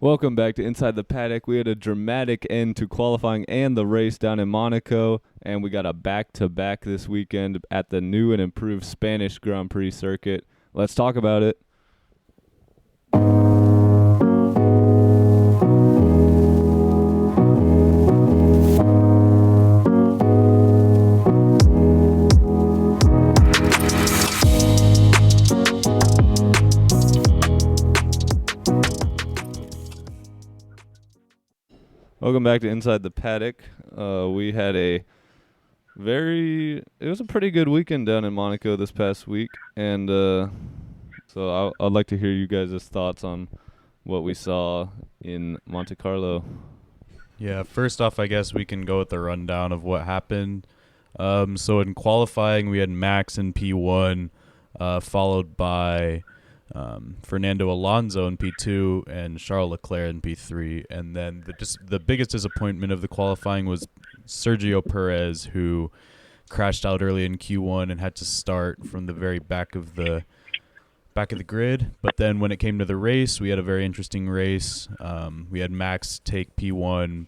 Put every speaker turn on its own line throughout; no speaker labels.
Welcome back to Inside the Paddock. We had a dramatic end to qualifying and the race down in Monaco, and we got a back-to-back this weekend at the new and improved Spanish Grand Prix circuit. Let's talk about it. Welcome back to Inside the Paddock. We had it was a pretty good weekend down in Monaco this past week, and so I'd like to hear you guys' thoughts on what we saw in Monte Carlo.
Yeah, first off, I guess we can go with the rundown of what happened. So in qualifying, we had Max in P1, followed by Fernando Alonso in P2 and Charles Leclerc in P3. And then the biggest disappointment of the qualifying was Sergio Perez, who crashed out early in Q1 and had to start from the very back of the grid. But then when it came to the race, we had a very interesting race. We had Max take P1,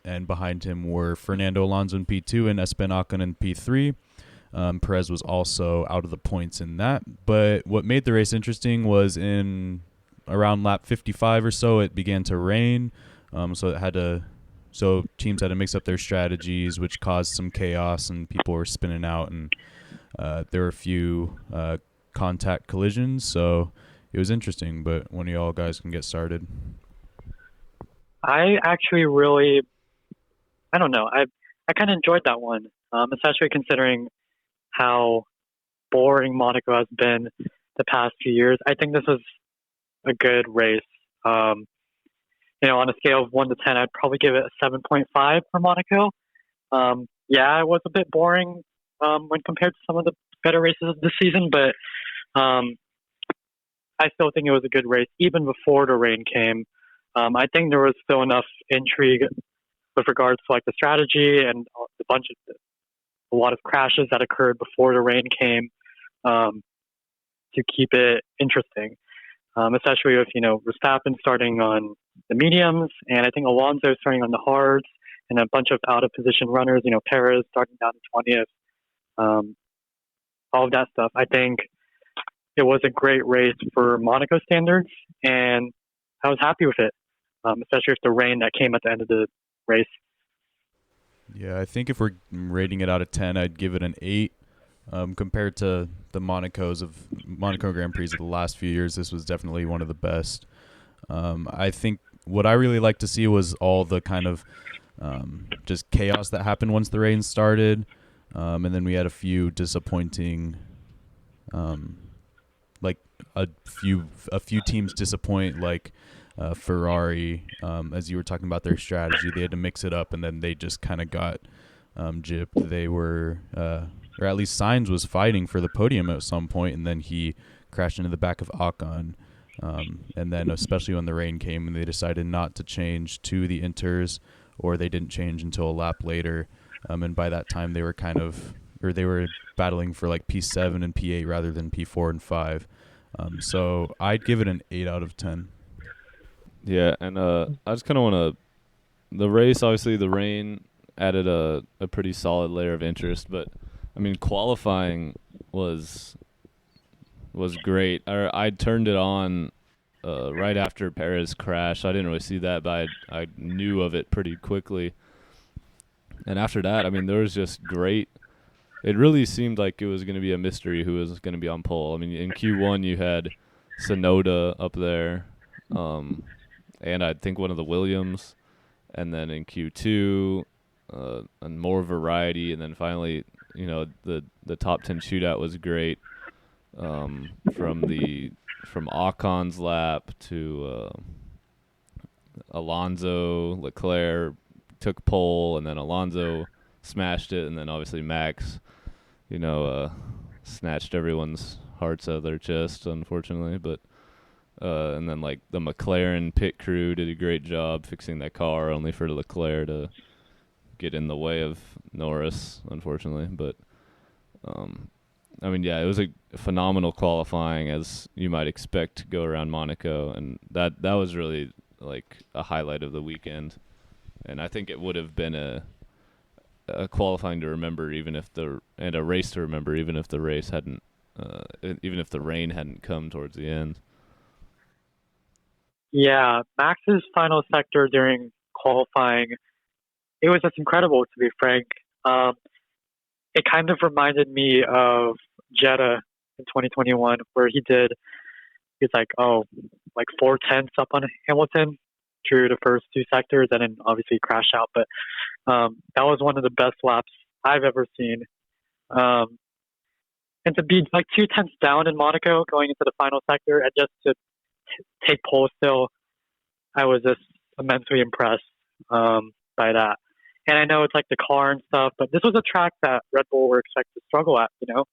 and behind him were Fernando Alonso in P2 and Esteban Ocon in P3. Perez was also out of the points in that. But what made the race interesting was in around lap 55 or so, it began to rain. So teams had to mix up their strategies, which caused some chaos, and people were spinning out, and there were a few contact collisions. So it was interesting, but one of y'all guys can get started.
I actually I don't know. I kind of enjoyed that one, especially considering how boring Monaco has been the past few years. I think this was a good race. On a scale of 1 to 10, I'd probably give it a 7.5 for Monaco. Yeah, it was a bit boring when compared to some of the better races of the season, but I still think it was a good race, even before the rain came. I think there was still enough intrigue with regards to the strategy and a lot of crashes that occurred before the rain came to keep it interesting, especially with Verstappen starting on the mediums, and I think Alonso starting on the hards, and a bunch of out of position runners. Perez starting down to 20th. All of that stuff. I think it was a great race for Monaco standards, and I was happy with it, especially with the rain that came at the end of the race.
Yeah, I think if we're rating it out of 10, I'd give it an 8. Compared to the Monaco Grand Prix of the last few years, this was definitely one of the best. I think what I really liked to see was all the kind of just chaos that happened once the rain started, and then we had a few disappointing, a few teams disappoint, like Ferrari, as you were talking about their strategy. They had to mix it up, and then they just kind of got gypped. They were, or at least Sainz was fighting for the podium at some point, and then he crashed into the back of Ocon. And then especially when the rain came and they decided not to change to the inters, or they didn't change until a lap later. And by that time they were they were battling for P7 and P8 rather than P4 and 5. So I'd give it an 8 out of 10.
Yeah, and I just kind of want to... The race, obviously, the rain added a pretty solid layer of interest, but, I mean, qualifying was great. I turned it on right after Perez crashed. I didn't really see that, but I knew of it pretty quickly. And after that, I mean, there was just great... It really seemed like it was going to be a mystery who was going to be on pole. I mean, in Q1, you had Sonoda up there, and I think one of the Williams. And then in Q2, and more variety. And then finally, the top 10 shootout was great. From Ocon's lap to Alonso, Leclerc took pole, and then Alonso smashed it, and then obviously Max, snatched everyone's hearts out of their chest, unfortunately. But and then the McLaren pit crew did a great job fixing that car, only for Leclerc to get in the way of Norris, unfortunately. But I mean, yeah, it was a phenomenal qualifying, as you might expect to go around Monaco, and that was really like a highlight of the weekend, and I think it would have been a qualifying to remember, and a race to remember, even if the race hadn't, even if the rain hadn't come towards the end.
Yeah, Max's final sector during qualifying, it was just incredible, to be frank. Um, it kind of reminded me of Jeddah in 2021, where he's like, oh, like 4 tenths up on Hamilton through the first two sectors, and then obviously crash out. But that was one of the best laps I've ever seen. Um, and to be like 2 tenths down in Monaco going into the final sector and just to take pole still, I was just immensely impressed by that. And I know it's like the car and stuff, but this was a track that Red Bull were expected to struggle at, you know?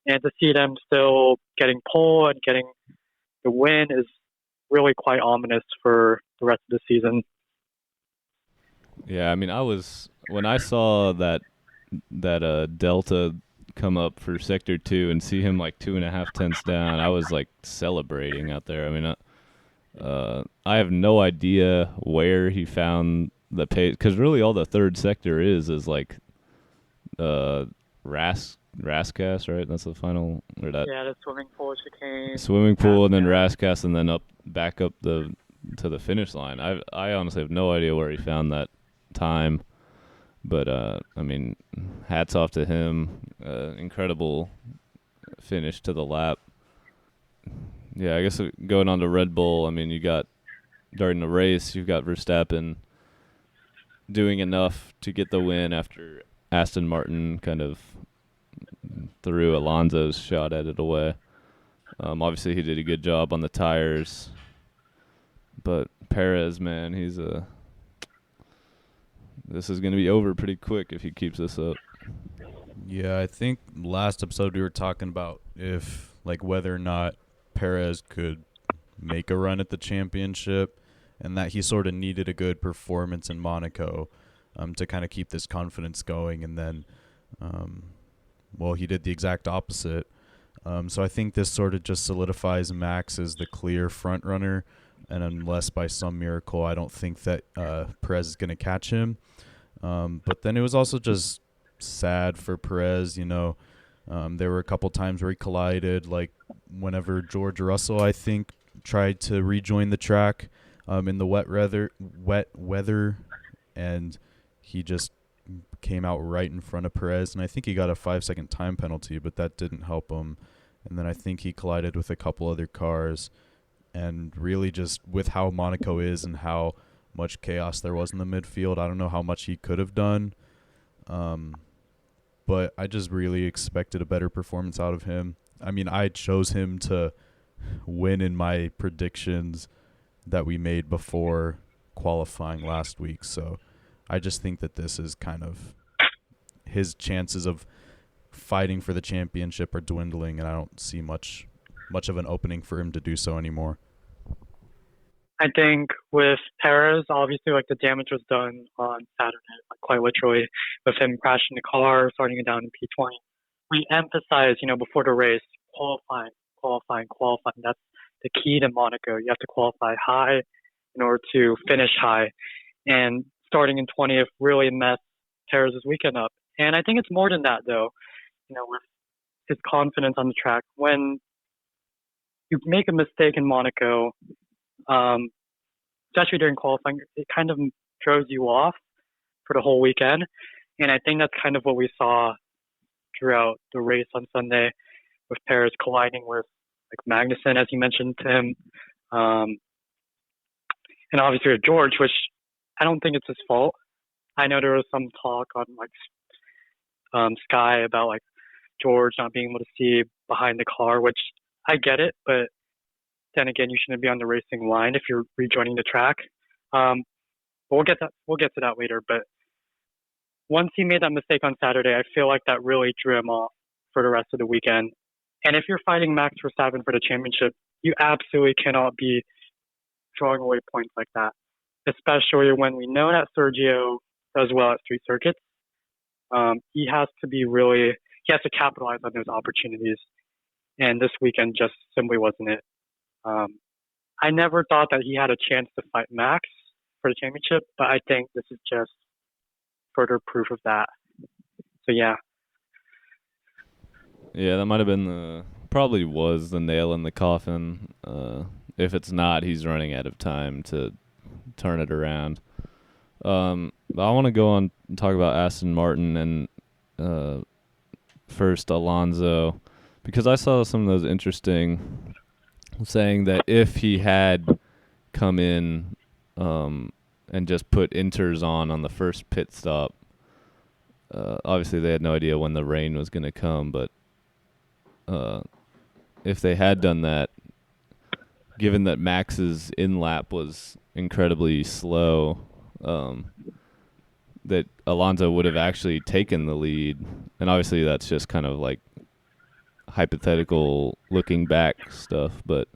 And to see them still getting pole and getting the win is really quite ominous for the rest of the season.
Yeah, I mean, when I saw that Delta come up for Sector 2 and see him like 2.5 tenths down, I was like celebrating out there. I mean, I have no idea where he found the pace, because really all the third sector is like Rascas, right? That's the final, or that
Yeah, the swimming pool chicane.
swimming pool, and then Rascas, and then back up to the finish line. I honestly have no idea where he found that time, but I mean, hats off to him. Incredible finish to the lap. Yeah, I guess going on to Red Bull, I mean, during the race, you've got Verstappen doing enough to get the win after Aston Martin kind of threw Alonso's shot at it away. Obviously, he did a good job on the tires, but Perez, man, this is going to be over pretty quick if he keeps this up.
Yeah, I think last episode we were talking about whether or not Perez could make a run at the championship, and that he sort of needed a good performance in Monaco to kind of keep this confidence going. And then, he did the exact opposite. So I think this sort of just solidifies Max as the clear front runner, and unless by some miracle, I don't think that Perez is going to catch him. But then it was also just sad for Perez, you know. There were a couple times where he collided, like whenever George Russell, I think, tried to rejoin the track in the wet weather, and he just came out right in front of Perez, and I think he got a 5-second time penalty, but that didn't help him. And then I think he collided with a couple other cars, and really just with how Monaco is and how much chaos there was in the midfield, I don't know how much he could have done. But I just really expected a better performance out of him. I mean, I chose him to win in my predictions that we made before qualifying last week. So I just think that this is kind of his chances of fighting for the championship are dwindling, and I don't see much of an opening for him to do so anymore.
I think with Perez, obviously, like the damage was done on Saturday, like quite literally, with him crashing the car, starting it down in P20. We emphasized, you know, before the race, qualifying. That's the key to Monaco. You have to qualify high in order to finish high. And starting in 20th really messed Perez's weekend up. And I think it's more than that, though, you know, with his confidence on the track. When you make a mistake in Monaco, especially during qualifying, it kind of throws you off for the whole weekend. And I think that's kind of what we saw throughout the race on Sunday, with Perez colliding with like Magnussen, as you mentioned, Tim, and obviously with George, which I don't think it's his fault. I know there was some talk on like Sky about like George not being able to see behind the car, which I get it, but then again, you shouldn't be on the racing line if you're rejoining the track. But we'll get to that later. But once he made that mistake on Saturday, I feel like that really drew him off for the rest of the weekend. And if you're fighting Max Verstappen for the championship, you absolutely cannot be throwing away points like that, especially when we know that Sergio does well at street circuits. He has to capitalize on those opportunities. And this weekend just simply wasn't it. I never thought that he had a chance to fight Max for the championship, but I think this is just further proof of that. So yeah.
Yeah, that might have been probably was the nail in the coffin. If it's not, he's running out of time to turn it around. I want to go on and talk about Aston Martin and first Alonso, because I saw some of those interesting saying that if he had come in and just put inters on the first pit stop, obviously they had no idea when the rain was going to come, but if they had done that, given that Max's in-lap was incredibly slow, that Alonso would have actually taken the lead. And obviously that's just kind of like hypothetical looking back stuff, but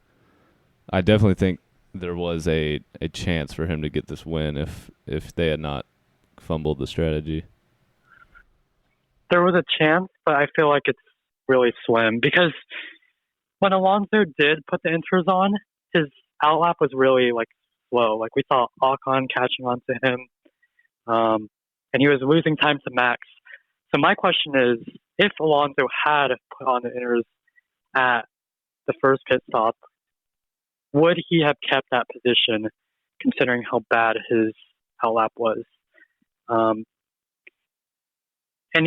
I definitely think there was a chance for him to get this win if they had not fumbled the strategy.
There was a chance, but I feel like it's really slim because when Alonso did put the inters on, his outlap was really like slow. Like we saw Ocon catching on to him, and he was losing time to Max. So my question is, if Alonso had put on the inters at the first pit stop, would he have kept that position considering how bad his outlap was? And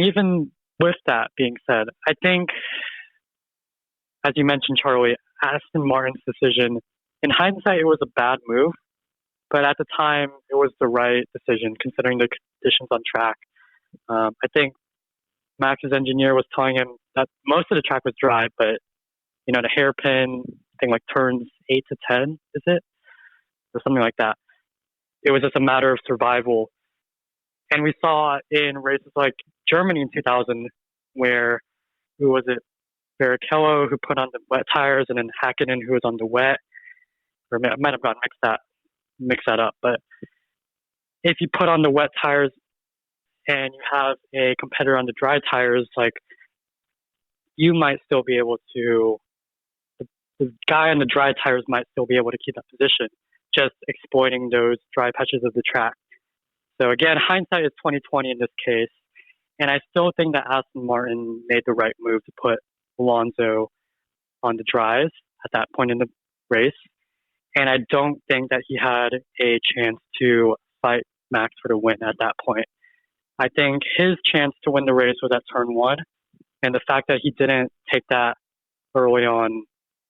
even with that being said, I think, as you mentioned, Charlie, Aston Martin's decision, in hindsight, it was a bad move, but at the time, it was the right decision considering the conditions on track. I think Max's engineer was telling him that most of the track was dry, but the hairpin thing, like turns 8 to 10, is it? Or something like that. It was just a matter of survival. And we saw in races like Germany in 2000, where, who was it? Barrichello, who put on the wet tires, and then Hakkinen, who was on the wet. Or I might have gotten mixed that up. But if you put on the wet tires and you have a competitor on the dry tires, like, you might still be able to, the guy on the dry tires might still be able to keep that position, just exploiting those dry patches of the track. So again, hindsight is 20/20 in this case, and I still think that Aston Martin made the right move to put Alonso on the dries at that point in the race, and I don't think that he had a chance to fight Max for the win at that point. I think his chance to win the race was at turn 1, and the fact that he didn't take that early on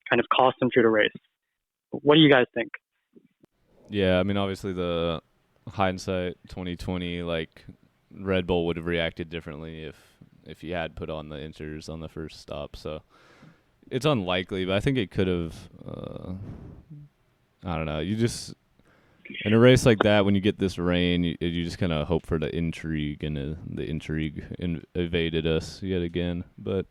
kind of cost him through the race. What do you guys think?
Yeah, I mean, obviously the hindsight 2020, like Red Bull would have reacted differently if he had put on the inters on the first stop. So it's unlikely, but I think it could have. I don't know. You just in a race like that, when you get this rain, you just kind of hope for the intrigue, and the intrigue evaded us yet again. But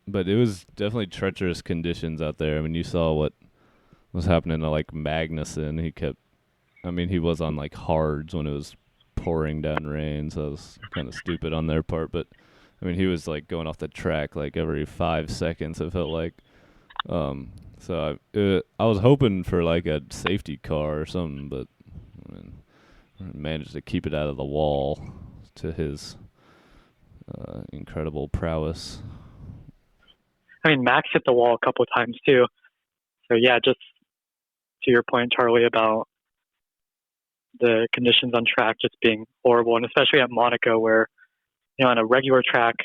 but it was definitely treacherous conditions out there. I mean, you saw what was happening to like Magnussen. He was on like hards when it was pouring down rain, so it was kind of stupid on their part. But I mean, he was like going off the track like every 5 seconds, it felt like. So I was hoping for like a safety car or something, but I mean, managed to keep it out of the wall to his incredible prowess.
I mean, Max hit the wall a couple of times too. So yeah, just to your point, Charlie, about the conditions on track just being horrible, and especially at Monaco, where on a regular track,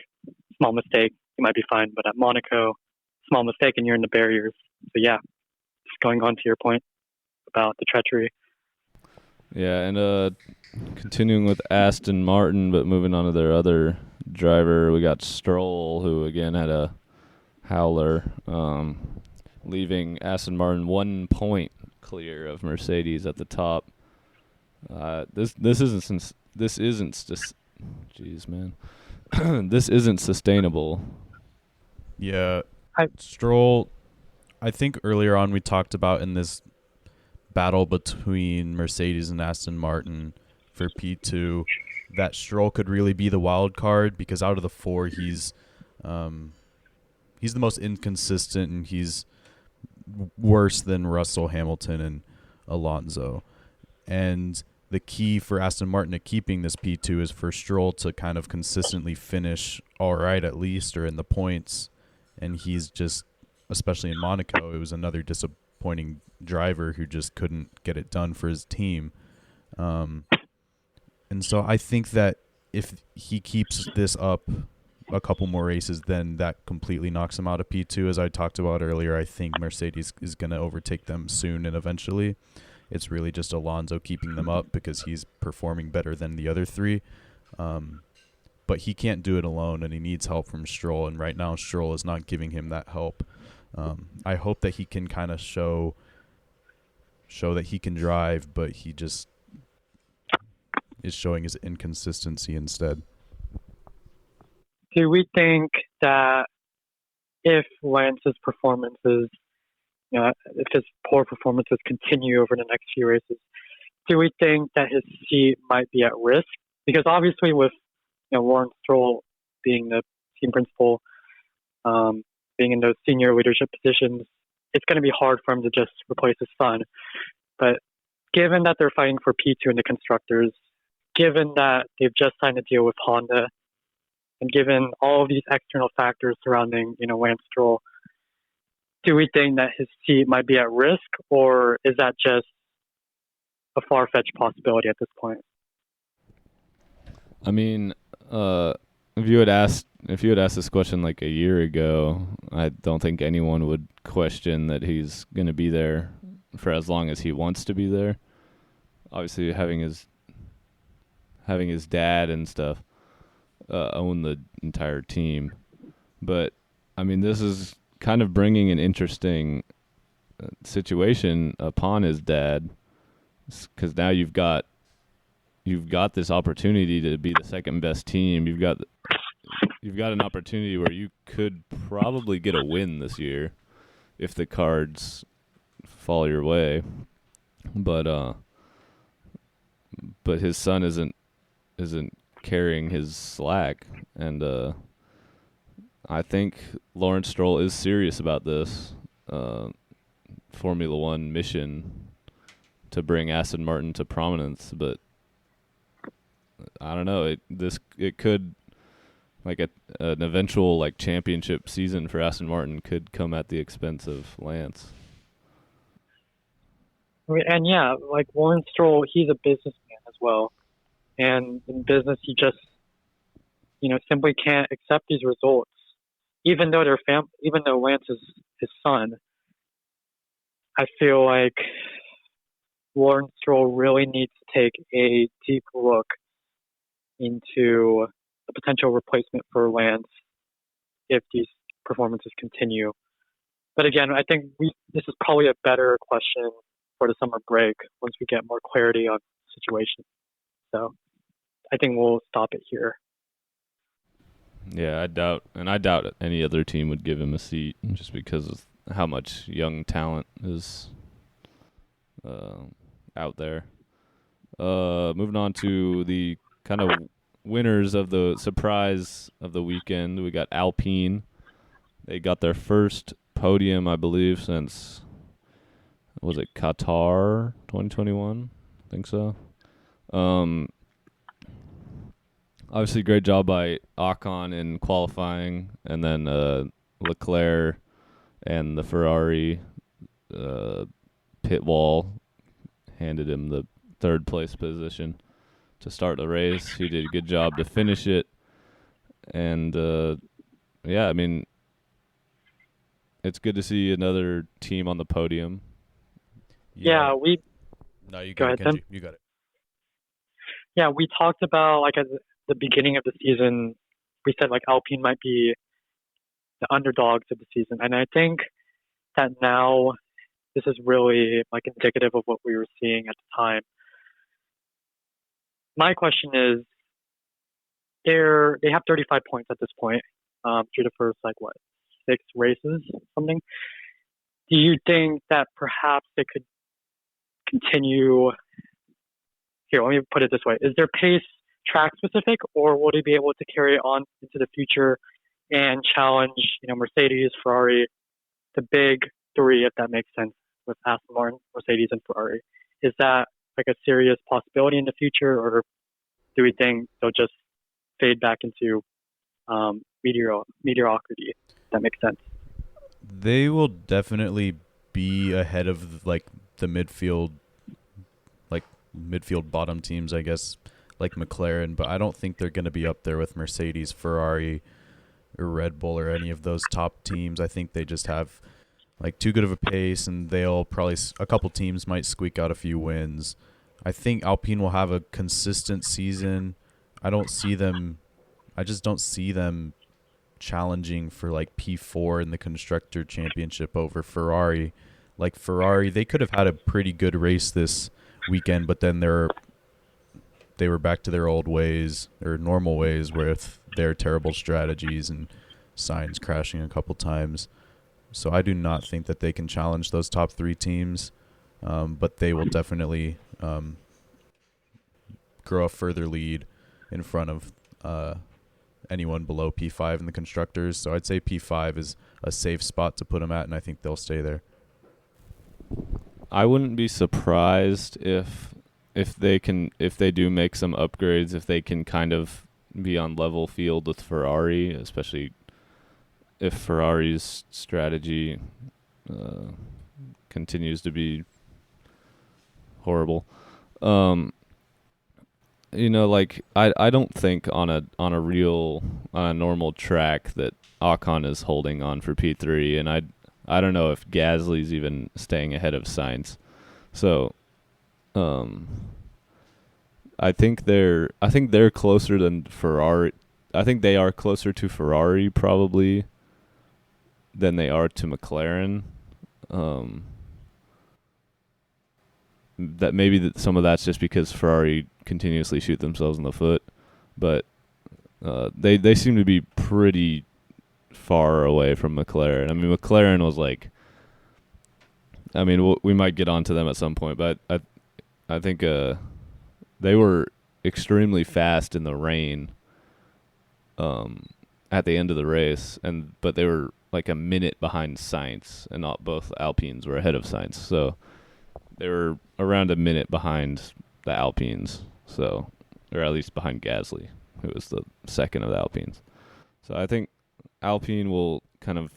small mistake, you might be fine, but at Monaco, small mistake and you're in the barriers. So yeah, just going on to your point about the treachery.
Yeah, and continuing with Aston Martin, but moving on to their other driver, we got Stroll, who again had a howler, leaving Aston Martin 1 point clear of Mercedes at the top. This isn't sustainable.
Yeah, Stroll, I think earlier on we talked about in this battle between Mercedes and Aston Martin for P2 that Stroll could really be the wild card, because out of the 4 he's the most inconsistent, and he's worse than Russell, Hamilton, and Alonso. And the key for Aston Martin to keeping this P2 is for Stroll to kind of consistently finish all right at least, or in the points. And he's just, especially in Monaco, it was another disappointing driver who just couldn't get it done for his team. And so I think that if he keeps this up a couple more races, then that completely knocks him out of P2. As I talked about earlier, I think Mercedes is going to overtake them soon and eventually. It's really just Alonso keeping them up because he's performing better than the other three. But he can't do it alone, and he needs help from Stroll, and right now Stroll is not giving him that help. I hope that he can kind of show that he can drive, but he just is showing his inconsistency instead.
Do we think that if Lance's performances, if his poor performances continue over the next few races, do we think that his seat might be at risk? Because obviously with Lawrence Stroll being the team principal, being in those senior leadership positions, it's going to be hard for him to just replace his son. But given that they're fighting for P2 in the constructors, given that they've just signed a deal with Honda, and given all of these external factors surrounding, Lance Stroll, do we think that his seat might be at risk, or is that just a far-fetched possibility at this point?
I mean, if you had asked this question like a year ago, I don't think anyone would question that he's going to be there for as long as he wants to be there. Obviously, having his dad and stuff own the entire team, but I mean, this is kind of bringing an interesting situation upon his dad, because now you've got this opportunity to be the second best team. You've got an opportunity where you could probably get a win this year if the cards fall your way. But his son isn't carrying his slack, and I think Lawrence Stroll is serious about this Formula One mission to bring Aston Martin to prominence, but I don't know. It could, like an eventual like championship season for Aston Martin could come at the expense of Lance.
And yeah, like Lawrence Stroll, he's a businessman as well, and in business, he just simply can't accept these results, even though even though Lance is his son. I feel like Lawrence Stroll really needs to take a deep look into a potential replacement for Lance if these performances continue. But again, I think this is probably a better question for the summer break once we get more clarity on the situation. So I think we'll stop it here.
Yeah, I doubt any other team would give him a seat just because of how much young talent is out there. Moving on to the kind of winners of the surprise of the weekend, we got Alpine. They got their first podium, I believe, since, was it Qatar 2021? I think so. Obviously, great job by Ocon in qualifying, and then Leclerc and the Ferrari pit wall handed him the third place position to start the race. He did a good job to finish it, and yeah, I mean, it's good to see another team on the podium.
Yeah,
No, you
go
got it,
ahead,
Kenji. You got it.
Yeah, we talked about at the beginning of the season. We said Alpine might be the underdogs of the season, and I think that now this is really indicative of what we were seeing at the time. My question is, they have 35 points at this point through the first 6 races, something. Do you think that perhaps they could continue? Here, let me put it this way: is their pace track specific, or will they be able to carry it on into the future and challenge, Mercedes, Ferrari, the big three, if that makes sense, with Aston Martin, Mercedes, and Ferrari. Is that like a serious possibility in the future, or do we think they'll just fade back into mediocrity? If that makes sense.
They will definitely be ahead of like the midfield bottom teams, I guess, like McLaren, but I don't think they're going to be up there with Mercedes, Ferrari, or Red Bull, or any of those top teams. I think they just have like too good of a pace, and they'll probably a couple teams might squeak out a few wins. I think Alpine will have a consistent season. I just don't see them challenging for like P4 in the Constructor Championship over Ferrari. Like Ferrari, they could have had a pretty good race this weekend, but then they were back to their old ways, or normal ways, with their terrible strategies and Sainz crashing a couple times. So I do not think that they can challenge those top three teams, but they will definitely grow a further lead in front of anyone below P5 in the Constructors. So I'd say P5 is a safe spot to put them at, and I think they'll stay there.
I wouldn't be surprised if they do make some upgrades, if they can kind of be on level field with Ferrari, especially if Ferrari's strategy continues to be horrible. Like I don't think on a normal track that Ocon is holding on for P3, and I don't know if Gasly's even staying ahead of Sainz. So I think they're closer than Ferrari. I think they are closer to Ferrari probably than they are to McLaren. That maybe some of that's just because Ferrari continuously shoot themselves in the foot, but they seem to be pretty far away from McLaren. I mean, McLaren was like, we might get onto them at some point, but I think they were extremely fast in the rain at the end of the race, but they were like a minute behind Sainz, and not both Alpines were ahead of Sainz, so they were around a minute behind the Alpines, or at least behind Gasly, who was the second of the Alpines. So I think Alpine will kind of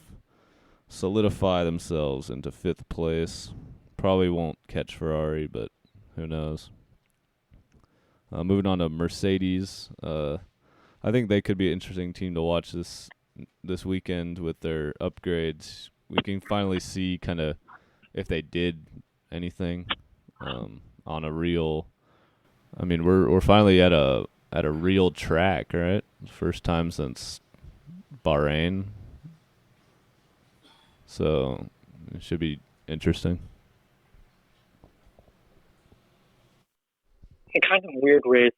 solidify themselves into 5th place. Probably won't catch Ferrari, but who knows. Moving on to Mercedes, I think they could be an interesting team to watch this weekend with their upgrades. We can finally see kind of if they did anything on a real. I mean, we're finally at a real track, right? First time since Bahrain, so it should be interesting.
A kind of weird race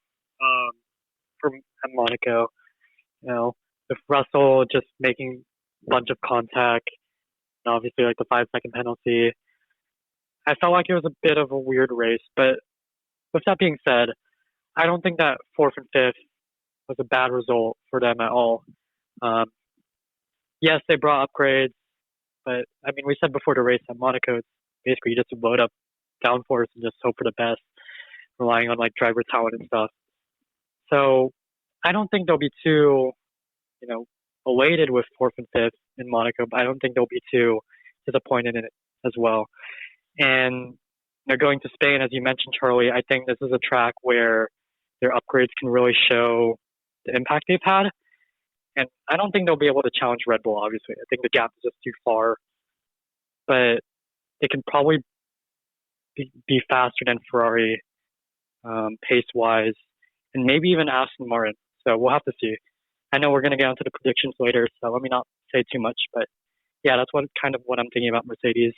at Monaco. With Russell just making a bunch of contact, and obviously like the 5-second penalty. I felt like it was a bit of a weird race, but with that being said, I don't think that 4th and 5th was a bad result for them at all. Yes, they brought upgrades, but I mean, we said before the race at Monaco, it's basically you just load up downforce and just hope for the best, relying on like driver talent and stuff. So I don't think they'll be too, elated with 4th and 5th in Monaco, but I don't think they'll be too disappointed in it as well. And going to Spain, as you mentioned, Charlie, I think this is a track where their upgrades can really show the impact they've had. And I don't think they'll be able to challenge Red Bull, obviously. I think the gap is just too far. But they can probably be faster than Ferrari pace-wise, and maybe even Aston Martin. So we'll have to see. I know we're going to get into the predictions later, so let me not say too much. But yeah, that's what I'm thinking about Mercedes.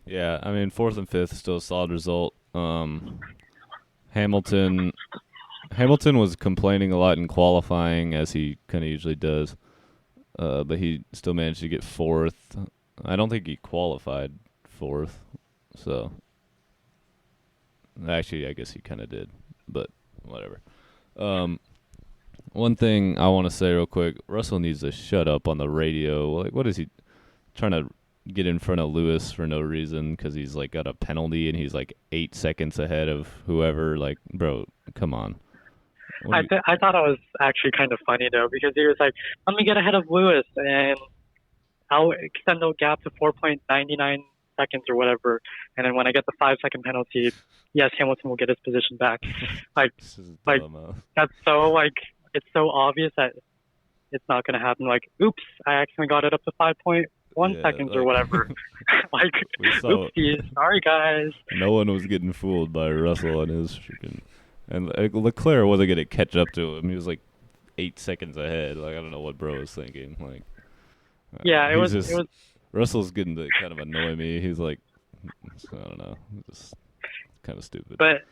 Yeah, I mean, 4th and 5th still a solid result. Hamilton was complaining a lot in qualifying, as he kind of usually does, but he still managed to get 4th. I don't think he qualified 4th, so actually I guess he kind of did, but whatever. one thing I want to say real quick, Russell needs to shut up on the radio. Like, what is he trying to get in front of Lewis for no reason because he's like got a penalty and he's like 8 seconds ahead of whoever? Like, bro, come on.
I thought it was actually kind of funny though, because he was like, "Let me get ahead of Lewis and I'll extend the gap to 4.99 seconds or whatever. And then when I get the 5-second penalty, yes, Hamilton will get his position back." Like, that's so like it's so obvious that it's not going to happen. Like, oops, I accidentally got it up to 5.1 seconds or whatever. Like, oopsies, sorry guys.
No one was getting fooled by Russell and his freaking. And Leclerc wasn't going to catch up to him. He was like 8 seconds ahead. Like, I don't know what bro was thinking. Like,
yeah, it was.
Russell's getting to kind of annoy me. He's like, I don't know, just kind of stupid.
But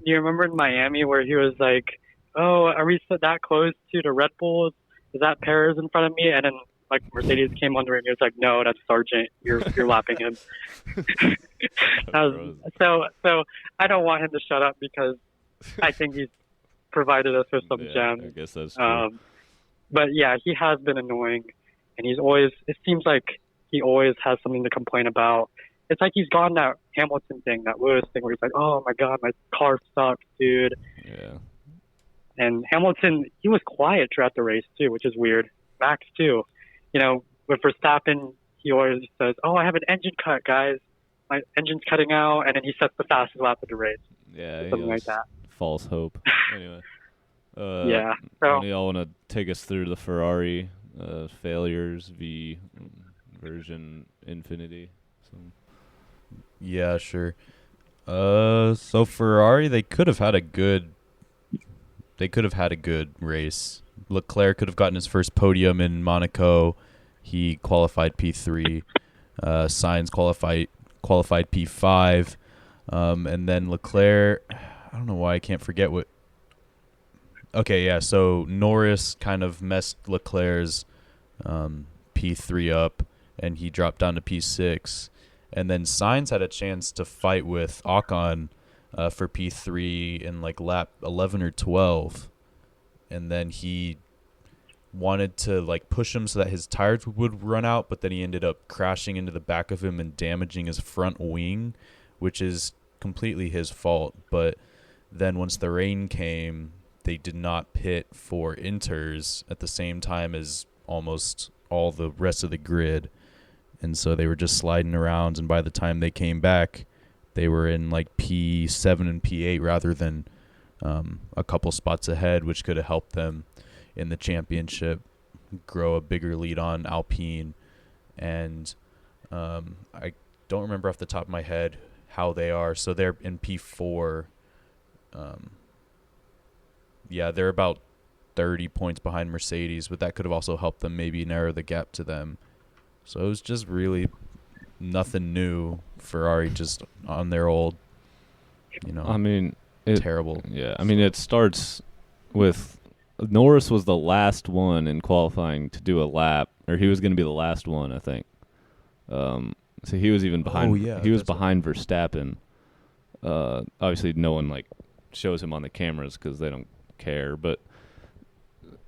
you remember in Miami where he was like, "Oh, are we that close to the Red Bulls? Is that Perez in front of me?" And then like Mercedes came under and he was like, "No, that's Sargent. You're lapping him." So I don't want him to shut up because I think he's provided us with some gems.
I guess that's true.
But yeah, he has been annoying, and it seems like he always has something to complain about. It's like he's gone that Hamilton thing, that Lewis thing, where he's like, "Oh my God, my car sucks, dude."
Yeah.
And Hamilton, he was quiet throughout the race too, which is weird. Max too. You know, with Verstappen, he always says, "Oh, I have an engine cut, guys. My engine's cutting out," and then he sets the fastest lap of the race.
Yeah,
something like that.
False hope. Anyway.
Yeah.
So, do y'all want to take us through the Ferrari failures v version Infinity?
Yeah, sure. So Ferrari, they could have had a good race. Leclerc could have gotten his first podium in Monaco. He qualified P3. Sainz qualified P5. And then Leclerc, I don't know why I can't forget what. Okay, yeah. So Norris kind of messed Leclerc's P3 up, and he dropped down to P6. And then Sainz had a chance to fight with Ocon for P3 in like lap 11 or 12, and then he wanted to like push him so that his tires would run out, but then he ended up crashing into the back of him and damaging his front wing, which is completely his fault. But then once the rain came, they did not pit for inters at the same time as almost all the rest of the grid. And so they were just sliding around, and by the time they came back, they were in like P7 and P8 rather than a couple spots ahead, which could have helped them in the championship grow a bigger lead on Alpine. And I don't remember off the top of my head how they are. So they're in P4. Yeah, they're about 30 points behind Mercedes, but that could have also helped them maybe narrow the gap to them. So it was just really nothing new. Ferrari just on their old,
I mean,
terrible.
Yeah, I mean, it starts with Norris was the last one in qualifying to do a lap, or he was going to be the last one, I think. So he was even behind.
Oh, yeah,
he was behind Verstappen. Obviously, no one like shows him on the cameras because they don't care. But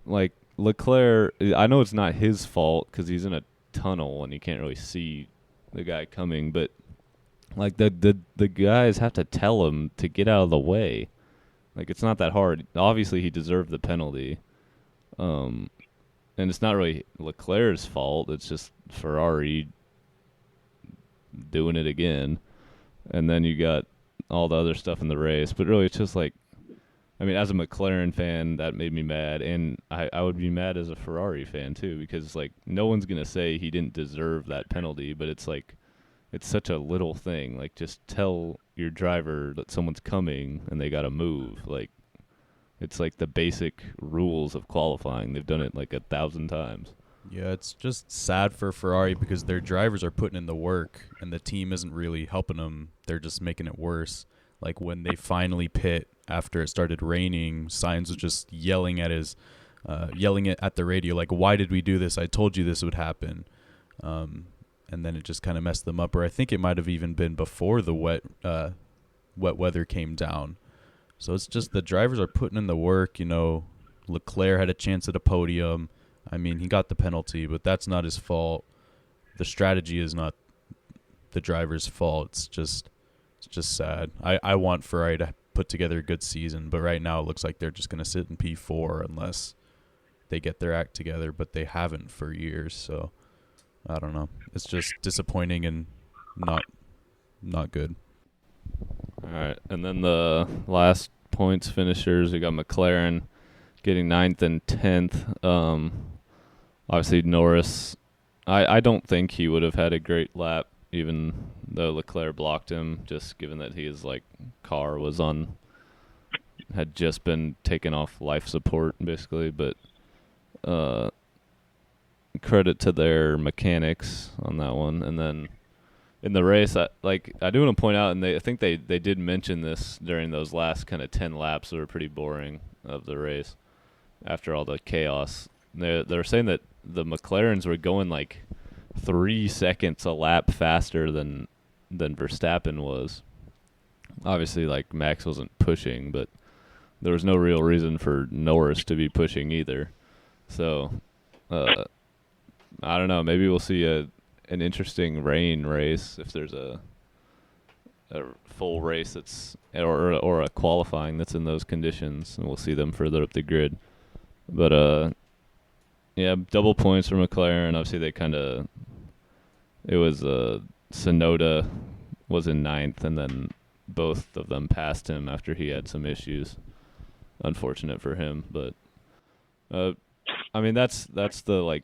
like Leclerc, I know it's not his fault because he's in a tunnel and you can't really see the guy coming, but like the guys have to tell him to get out of the way. Like, it's not that hard. Obviously he deserved the penalty, and it's not really Leclerc's fault. It's just Ferrari doing it again. And then you got all the other stuff in the race, but really it's just like, I mean, as a McLaren fan, that made me mad, and I would be mad as a Ferrari fan too, because like no one's gonna say he didn't deserve that penalty, but it's like it's such a little thing. Like, just tell your driver that someone's coming and they gotta move. Like, it's like the basic rules of qualifying. They've done it like 1,000 times.
Yeah, it's just sad for Ferrari because their drivers are putting in the work and the team isn't really helping them. They're just making it worse. Like, when they finally pit after it started raining, Sainz was just yelling at the radio, like, "Why did we do this? I told you this would happen." And then it just kind of messed them up. Or I think it might have even been before the wet weather came down. So it's just the drivers are putting in the work, Leclerc had a chance at a podium. I mean, he got the penalty, but that's not his fault. The strategy is not the driver's fault. It's just sad. I want Ferrari to put together a good season, but right now it looks like they're just going to sit in P4 unless they get their act together, but they haven't for years, so I don't know. It's just disappointing and not good.
All right, and then the last points finishers, we got McLaren getting 9th and 10th. Obviously Norris, I don't think he would have had a great lap, even though Leclerc blocked him, just given that his car was had just been taken off life support basically. But credit to their mechanics on that one. And then in the race, I do want to point out, and I think they did mention this during those last kind of 10 laps that were pretty boring of the race after all the chaos. They were saying that the McLarens were going 3 seconds a lap faster than Verstappen was. Obviously, Max wasn't pushing, but there was no real reason for Norris to be pushing either. So, I don't know. Maybe we'll see an interesting rain race if there's a full race that's or a qualifying that's in those conditions, and we'll see them further up the grid. But yeah, double points for McLaren. Obviously, it was Tsunoda was in 9th, and then both of them passed him after he had some issues. Unfortunate for him, but I mean that's the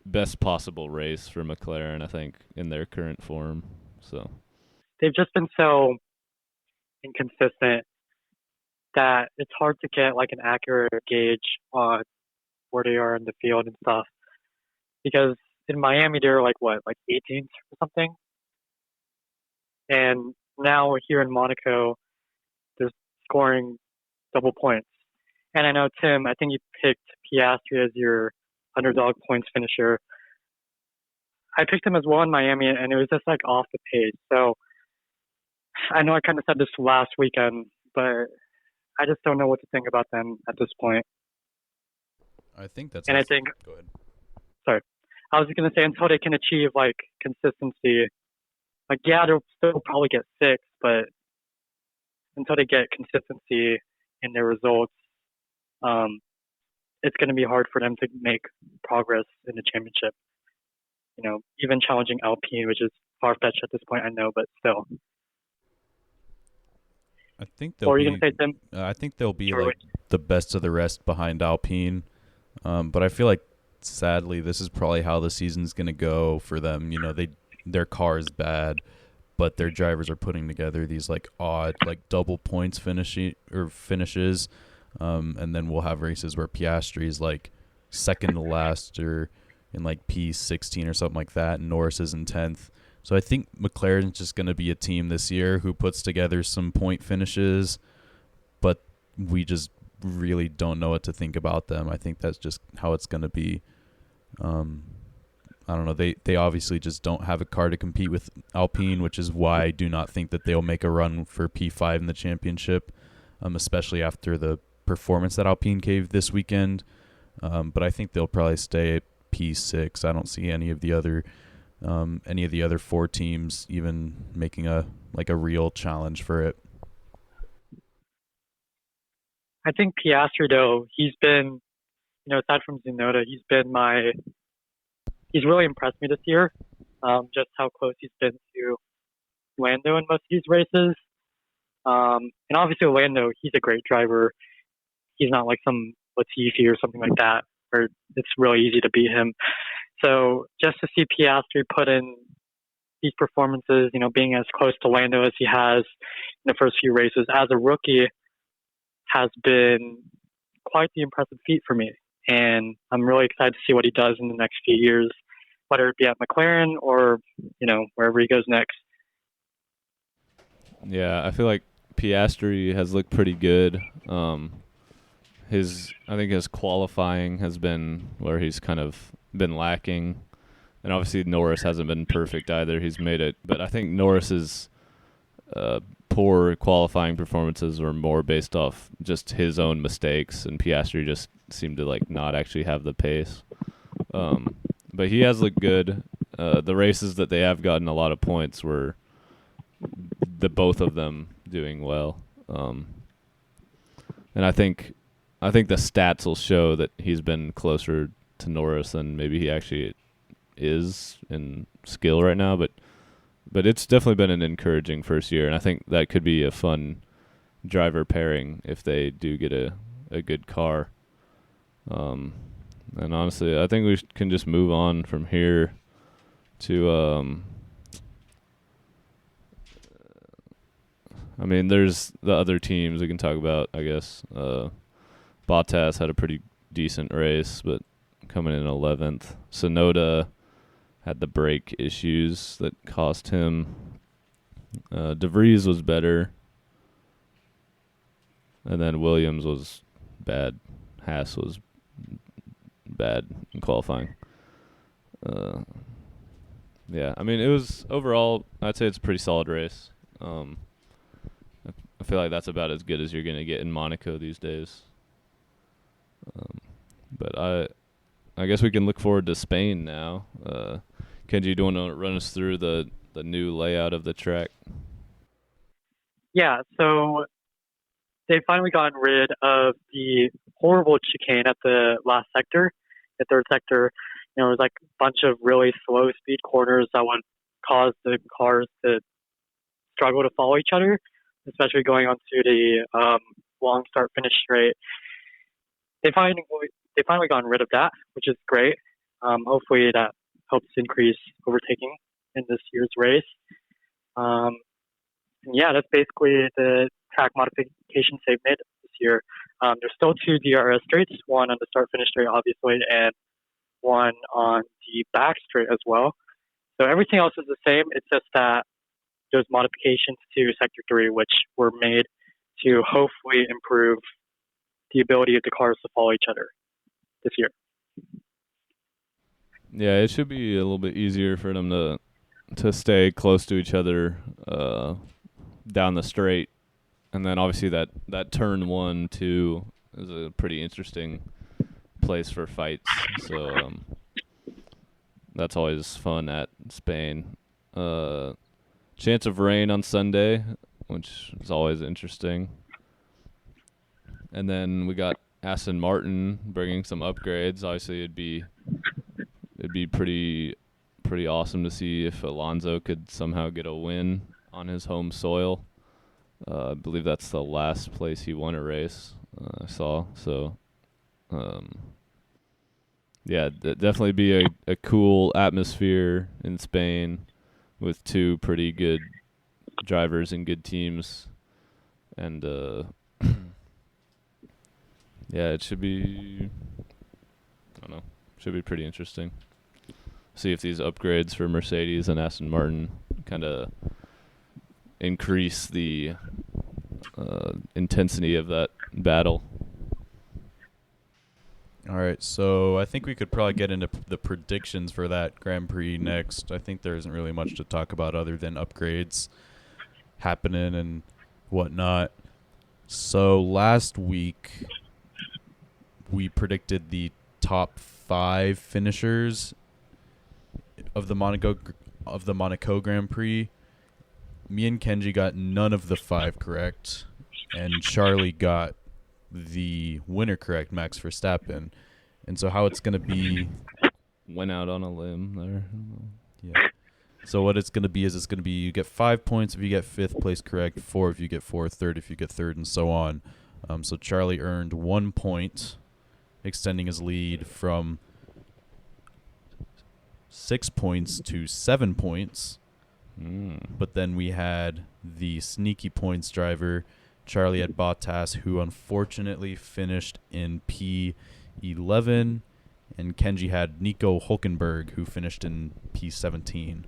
best possible race for McLaren, I think, in their current form. So
they've just been so inconsistent that it's hard to get an accurate gauge on where they are in the field and stuff. Because in Miami they're 18th or something, and now here in Monaco they're scoring double points. And I know, Tim, I think you picked Piastri as your underdog points finisher. I picked him as well in Miami, and it was just off the pace. So I know I kind of said this last weekend, but I just don't know what to think about them at this point.
I think that's.
And I think.
Go ahead.
Sorry, I was going to say until they can achieve consistency. Yeah, they'll still probably get 6, but until they get consistency in their results, it's going to be hard for them to make progress in the championship. Even challenging Alpine, which is far-fetched at this point, I know, but still.
I think
what were you going to say, Tim?
I think they'll be the best of the rest behind Alpine, but I feel sadly this is probably how the season's going to go for them. Their car is bad, but their drivers are putting together these odd double points finishes. And then we'll have races where Piastri is second to last or in P16 or something like that, and Norris is in 10th. So I think McLaren's just going to be a team this year who puts together some point finishes, but we just really don't know what to think about them. I think that's just how it's going to be. I don't know. They obviously just don't have a car to compete with Alpine, which is why I do not think that they'll make a run for P5 in the championship, especially after the performance that Alpine gave this weekend. But I think they'll probably stay at P6. I don't see any of the other 4 teams even making a real challenge for it.
I think Piastri, though, he's been, aside from Tsunoda, he's really impressed me this year. Just how close he's been to Lando in most of these races. And obviously Lando, he's a great driver. He's not some Latifi or something like that, where it's really easy to beat him. So just to see Piastri put in these performances, being as close to Lando as he has in the first few races as a rookie has been quite the impressive feat for me. And I'm really excited to see what he does in the next few years, whether it be at McLaren or, wherever he goes next.
Yeah, I feel Piastri has looked pretty good. I think his qualifying has been where he's kind of been lacking, and obviously Norris hasn't been perfect either. He's made it, but I think Norris's poor qualifying performances were more based off just his own mistakes, and Piastri just seemed to like not actually have the pace. But he has looked good. The races that they have gotten a lot of points were the both of them doing well. And I think the stats will show that he's been closer to Norris than maybe he actually is in skill right now, but it's definitely been an encouraging first year, and I think that could be a fun driver pairing if they do get a good car. And honestly, I think we can just move on from here to I mean, there's the other teams we can talk about, I guess. Bottas had a pretty decent race, but coming in 11th. Tsunoda had the brake issues that cost him. De Vries was better. And then Williams was bad. Haas was bad in qualifying. Yeah, I mean, it was overall, I'd say it's a pretty solid race. I feel like that's about as good as you're going to get in Monaco these days. But I guess we can look forward to Spain now. Kenji, do you want to run us through the new layout of the track?
Yeah, so they finally gotten rid of the horrible chicane at the last sector, the third sector. You know, it was like a bunch of really slow speed corners that would cause the cars to struggle to follow each other, especially going onto the long start finish straight. They finally gotten rid of that, which is great. Hopefully that helps increase overtaking in this year's race. Yeah, that's basically the track modifications they've made this year. There's still 2 DRS straights, one on the start finish straight, obviously, and one on the back straight as well. So everything else is the same. It's just that those modifications to Sector 3, which were made to hopefully improve the ability of the cars to follow each other this year.
Yeah, it should be a little bit easier for them to stay close to each other down the straight. And then obviously that turn 1, 2 is a pretty interesting place for fights. So that's always fun at Spain. Chance of rain on Sunday, which is always interesting. And then we got Aston Martin bringing some upgrades. Obviously, it'd be pretty awesome to see if Alonso could somehow get a win on his home soil. I believe that's the last place he won a race, I saw. So, yeah, definitely be a cool atmosphere in Spain with 2 pretty good drivers and good teams. And, yeah, it should be, I don't know, should be pretty interesting. See if these upgrades for Mercedes and Aston Martin kind of increase the intensity of that battle.
All right, so I think we could probably get into the predictions for that Grand Prix next. I think there isn't really much to talk about other than upgrades happening and whatnot. So last week we predicted the top 5 finishers of the Monaco Grand Prix. Me and Kenji got none of the 5 correct, and Charlie got the winner correct, Max Verstappen. And so how it's going to be...
Went out on a limb there.
Yeah. So what it's going to be is it's going to be you get 5 points if you get 5th place correct, 4 if you get 4th, 3rd if you get 3rd, and so on. So Charlie earned 1 point, extending his lead from 6 points to 7 points. But then we had the sneaky points driver, Charlie at Bottas, who unfortunately finished in P11, and Kenji had Nico Hulkenberg, who finished in P17.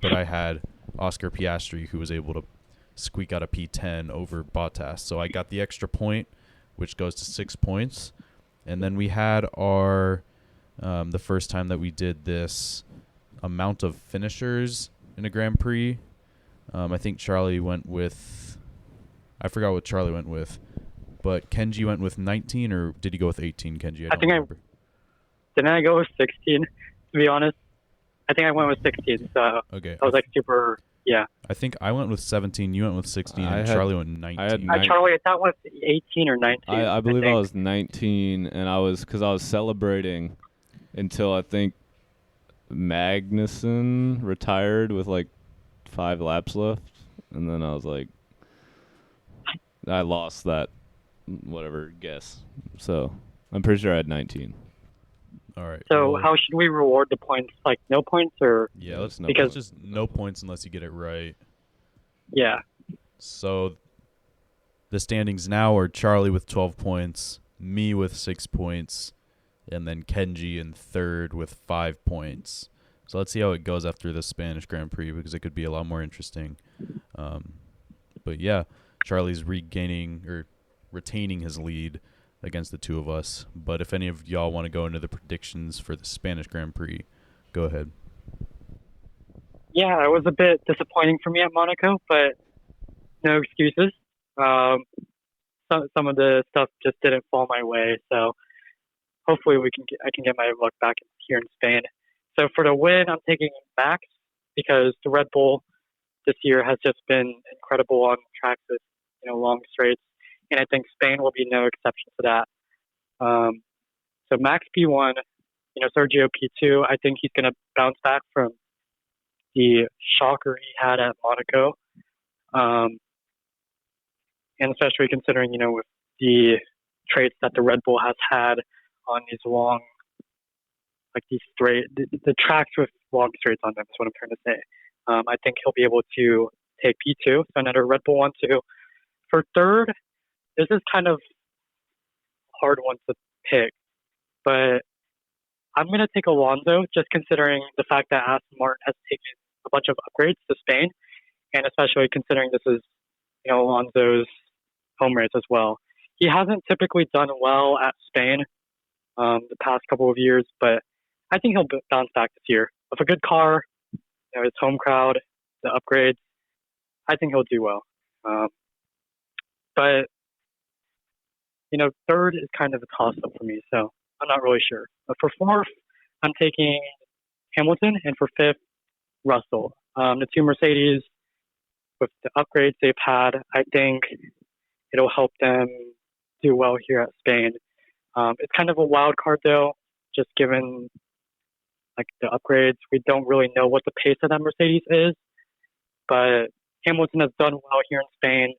But I had Oscar Piastri, who was able to squeak out a P10 over Bottas. So I got the extra point, which goes to 6 points. And then we had our, the first time that we did this amount of finishers in a Grand Prix. I think Charlie went with, I forgot what Charlie went with, but Kenji went with 19, or did he go with 18, Kenji?
I think
remember.
Didn't I go with 16, to be honest? I think I went with 16, so
Okay.
I was like super, yeah.
I think I went with 17, you went with 16, and Charlie went 19.
Charlie, I thought was 18 or 19.
I believe I was 19, and because I was celebrating until I think Magnussen retired with like 5 laps left, and then I was like, I lost that whatever guess. So I'm pretty sure I had 19.
All right.
So
well,
how should we reward the points? Like no points or?
Yeah, let's know.
Because
Just no points unless you get it right.
Yeah.
So the standings now are Charlie with 12 points, me with 6 points, and then Kenji in third with 5 points. So let's see how it goes after the Spanish Grand Prix, because it could be a lot more interesting. But yeah, Charlie's retaining his lead against the two of us. But if any of y'all want to go into the predictions for the Spanish Grand Prix, go ahead.
Yeah, it was a bit disappointing for me at Monaco, but no excuses. Some of the stuff just didn't fall my way, so hopefully I can get my luck back here in Spain. So for the win, I'm taking Max because the Red Bull this year has just been incredible on tracks with long straights, and I think Spain will be no exception to that. So Max P1, Sergio P2. I think he's going to bounce back from the shocker he had at Monaco, and especially considering with the traits that the Red Bull has had on these long, like these straight, the tracks with long straights on them is what I'm trying to say. I think he'll be able to take P2, so another Red Bull 1-2. For third, this is kind of a hard one to pick, but I'm going to take Alonso, just considering the fact that Aston Martin has taken a bunch of upgrades to Spain, and especially considering this is, Alonso's home race as well. He hasn't typically done well at Spain the past couple of years, but I think he'll bounce back this year. With a good car, his home crowd, the upgrades, I think he'll do well. But, third is kind of a toss-up for me, so I'm not really sure. But for fourth, I'm taking Hamilton, and for fifth, Russell. The two Mercedes, with the upgrades they've had, I think it'll help them do well here at Spain. It's kind of a wild card, though, just given like the upgrades. We don't really know what the pace of that Mercedes is, but Hamilton has done well here in Spain,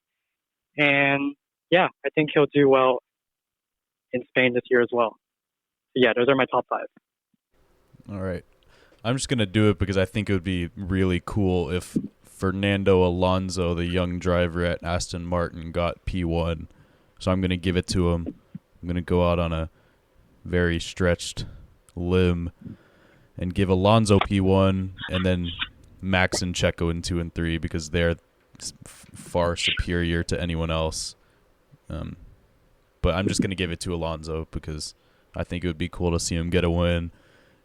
and yeah, I think he'll do well in Spain this year as well. So yeah, those are my top 5.
All right. I'm just going to do it because I think it would be really cool if Fernando Alonso, the young driver at Aston Martin, got P1. So I'm going to give it to him. I'm going to go out on a very stretched limb and give Alonso P1, and then Max and Checo in 2 and 3 because they're far superior to anyone else. But I'm just going to give it to Alonso because I think it would be cool to see him get a win,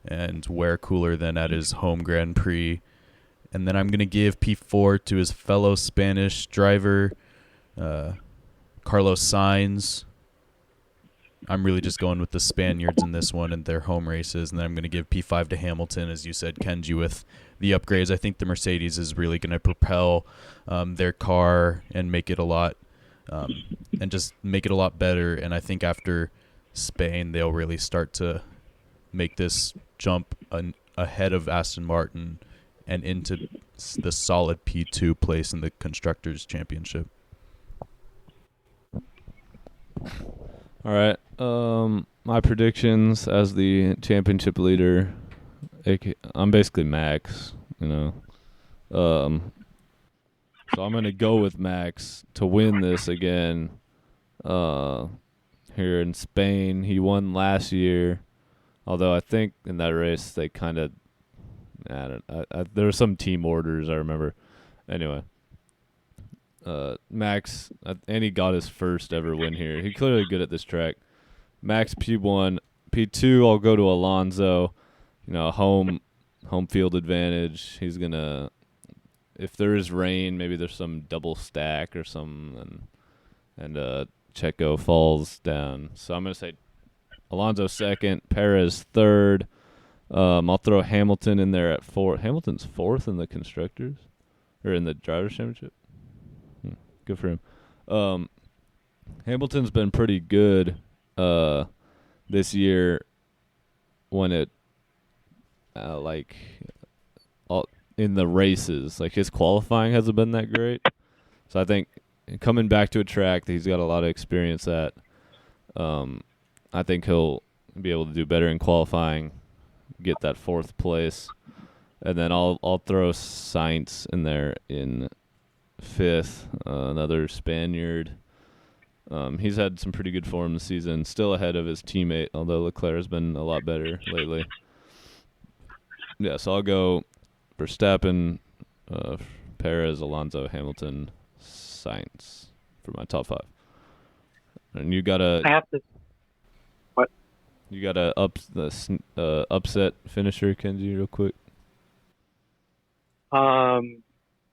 and where cooler than at his home Grand Prix. And then I'm going to give P4 to his fellow Spanish driver, Carlos Sainz. I'm really just going with the Spaniards in this one and their home races. And then I'm going to give P5 to Hamilton, as you said, Kenji, with the upgrades. I think the Mercedes is really going to propel their car and make it a lot better. And I think after Spain, they'll really start to make this jump ahead of Aston Martin and into the solid P2 place in the Constructors' Championship.
All right. My predictions as the championship leader, I'm basically Max, So I'm going to go with Max to win this again here in Spain. He won last year, although I think in that race they kind of there were some team orders, I remember. Anyway, Max, and he got his first ever win here. He's clearly good at this track. Max P1, P2. I'll go to Alonso. Home field advantage. He's gonna. if there is rain, maybe there's some double stack or something, and Checo falls down. So I'm gonna say Alonso second, Perez third. I'll throw Hamilton in there at fourth. Hamilton's fourth in the constructors or in the drivers' championship. Good for him. Hamilton's been pretty good this year when it in the races. Like his qualifying hasn't been that great. So I think coming back to a track that he's got a lot of experience at, I think he'll be able to do better in qualifying, get that fourth place. And then I'll throw Sainz in there in fifth, another Spaniard. He's had some pretty good form this season, still ahead of his teammate, although Leclerc has been a lot better lately. Yeah, so I'll go Verstappen, Perez, Alonso, Hamilton, Sainz for my top five. And you gotta.
I have to. What?
You gotta upset finisher, Kenji, real quick.
What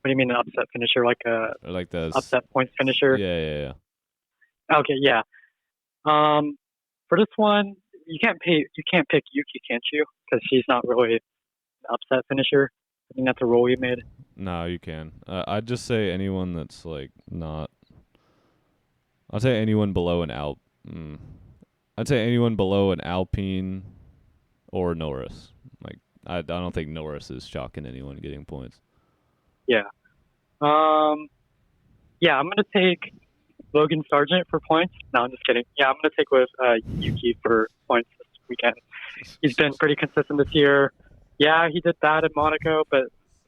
do you mean an upset finisher? Like a
Or like the
upset points finisher?
Yeah.
Okay, yeah. For this one, you can't pick Yuki, can't you? Because she's not really an upset finisher. I think that's a rule you made.
No, you can. I'd just say anyone that's like not. I'd say anyone below an I'd say anyone below an Alpine or Norris. Like I don't think Norris is shocking anyone getting points.
Yeah. Yeah, I'm gonna take Logan Sargent for points. No, I'm just kidding. Yeah, I'm gonna take with Yuki for points this weekend. He's been pretty consistent this year. Yeah, he did bad at Monaco, but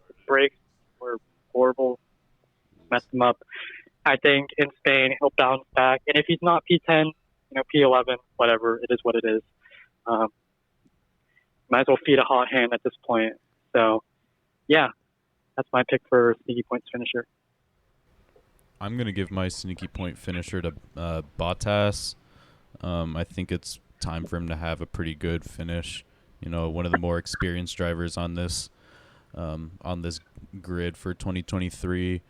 his brakes were horrible. Messed him up. I think in Spain he'll bounce back, and if he's not P10, P11, whatever, it is what it is. Might as well feed a hot hand at this point. So, yeah, that's my pick for sneaky points finisher.
I'm going to give my sneaky point finisher to Bottas. I think it's time for him to have a pretty good finish. One of the more experienced drivers on this grid for 2023.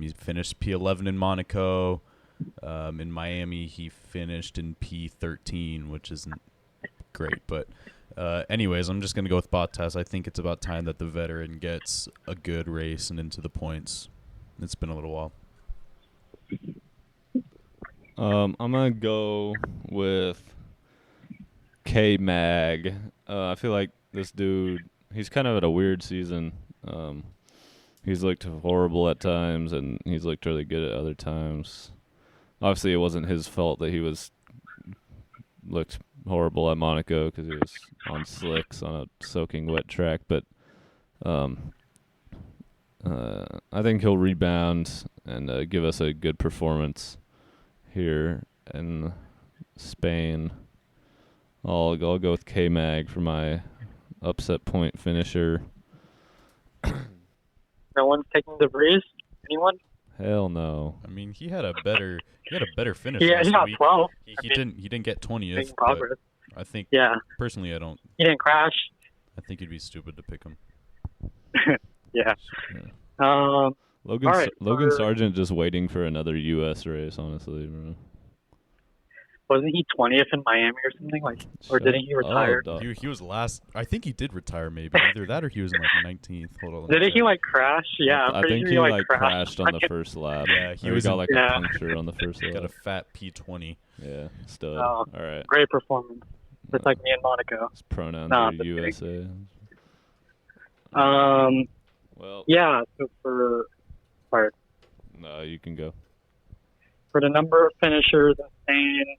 He finished P11 in Monaco. In Miami, he finished in P13, which isn't great. But anyways, I'm just going to go with Bottas. I think it's about time that the veteran gets a good race and into the points. It's been a little while.
I'm gonna go with K-Mag. I feel like this dude, he's kind of at a weird season. He's looked horrible at times, and he's looked really good at other times. Obviously, it wasn't his fault that he looked horrible at Monaco because he was on slicks on a soaking wet track. But I think he'll rebound and give us a good performance here in Spain. I'll go with K-Mag for my upset point finisher.
No one's taking the breeze? Anyone?
Hell no.
I mean, he had a better finish.
Yeah,
last
he got
week.
12.
He didn't get 20th.
Making progress.
I think.
Yeah.
Personally, I don't.
He didn't crash.
I think it'd be stupid to pick him.
Yeah.
Logan Sargent just waiting for another U.S. race, honestly, bro.
Wasn't he 20th in Miami or something? Or didn't he retire?
He was last. I think he did retire, maybe. Either that or he was in 19th. Hold on.
Didn't he crash? Yeah,
I think he crashed on the first lap.
Yeah, he
got a puncture on the first lap.
Got a fat P20.
Yeah, stud.
All
right.
Great performance. Just like me in Monaco.
His pronouns are USA. Well.
Yeah. So
No, you can go.
For the number of finishers in Spain,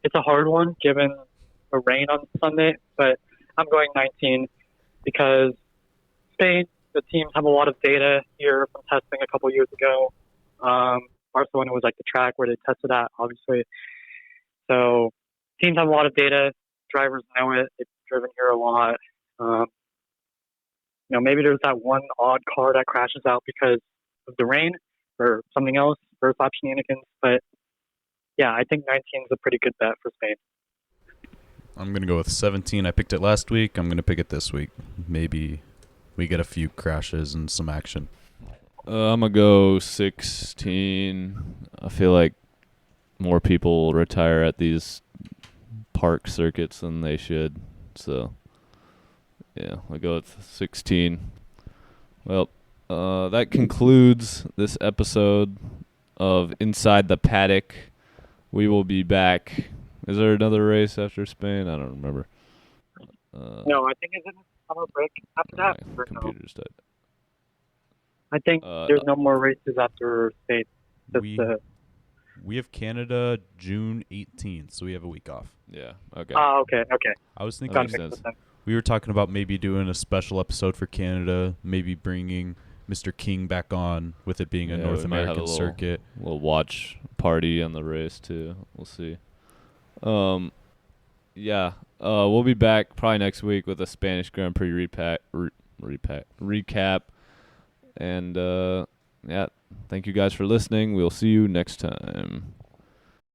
it's a hard one given the rain on Sunday, but I'm going 19 because Spain, the teams have a lot of data here from testing a couple years ago. Barcelona was like the track where they tested at, obviously. So teams have a lot of data. Drivers know it. It's driven here a lot. Maybe there's that one odd car that crashes out because of the rain or something else, first lap shenanigans, but yeah, I think 19 is a pretty good bet for Spain.
I'm going to go with 17. I picked it last week. I'm going to pick it this week. Maybe we get a few crashes and some action.
I'm gonna go 16. I feel like more people retire at these park circuits than they should. So, yeah, I'll go with 16. Well, that concludes this episode of Inside the Paddock. We will be back. Is there another race after Spain? I don't remember.
No, I think it's in a summer break after
My
that. Or no?
computer's dead.
I think there's no more races after Spain.
We have Canada June 18th, so we have a week off.
Yeah. Okay.
Okay.
I was thinking
That makes sense.
we were talking about maybe doing a special episode for Canada, maybe bringing Mr. King back on with it being a
Yeah,
North
we might have
American
a little-
circuit.
We'll watch party on the race too. We'll see. Yeah. We'll be back probably next week with a Spanish Grand Prix recap. And yeah, thank you guys for listening. We'll see you next time.